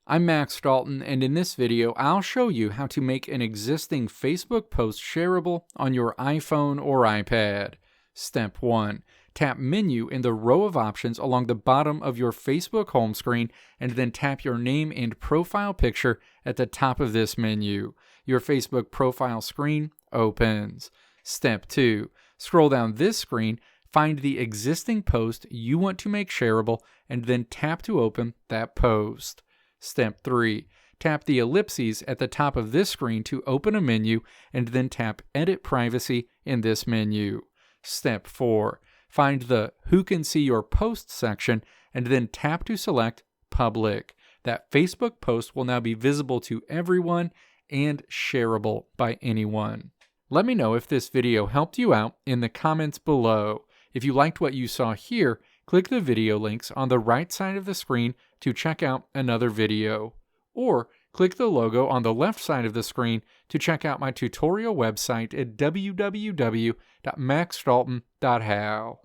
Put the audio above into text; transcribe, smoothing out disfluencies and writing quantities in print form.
I'm Max Dalton, and in this video, I'll show you how to make an existing Facebook post shareable on your iPhone or iPad. Step 1. Tap Menu in the row of options along the bottom of your Facebook home screen, and then tap your name and profile picture at the top of this menu. Your Facebook profile screen opens. Step 2. Scroll down this screen, find the existing post you want to make shareable, and then tap to open that post. Step 3. Tap the ellipses at the top of this screen to open a menu, and then tap Edit Privacy in this menu. Step 4. Find the Who Can See Your Post section, and then tap to select Public. That Facebook post will now be visible to everyone and shareable by anyone. Let me know if this video helped you out in the comments below. If you liked what you saw here, click the video links on the right side of the screen to check out another video. Or click the logo on the left side of the screen to check out my tutorial website at www.maxdalton.how.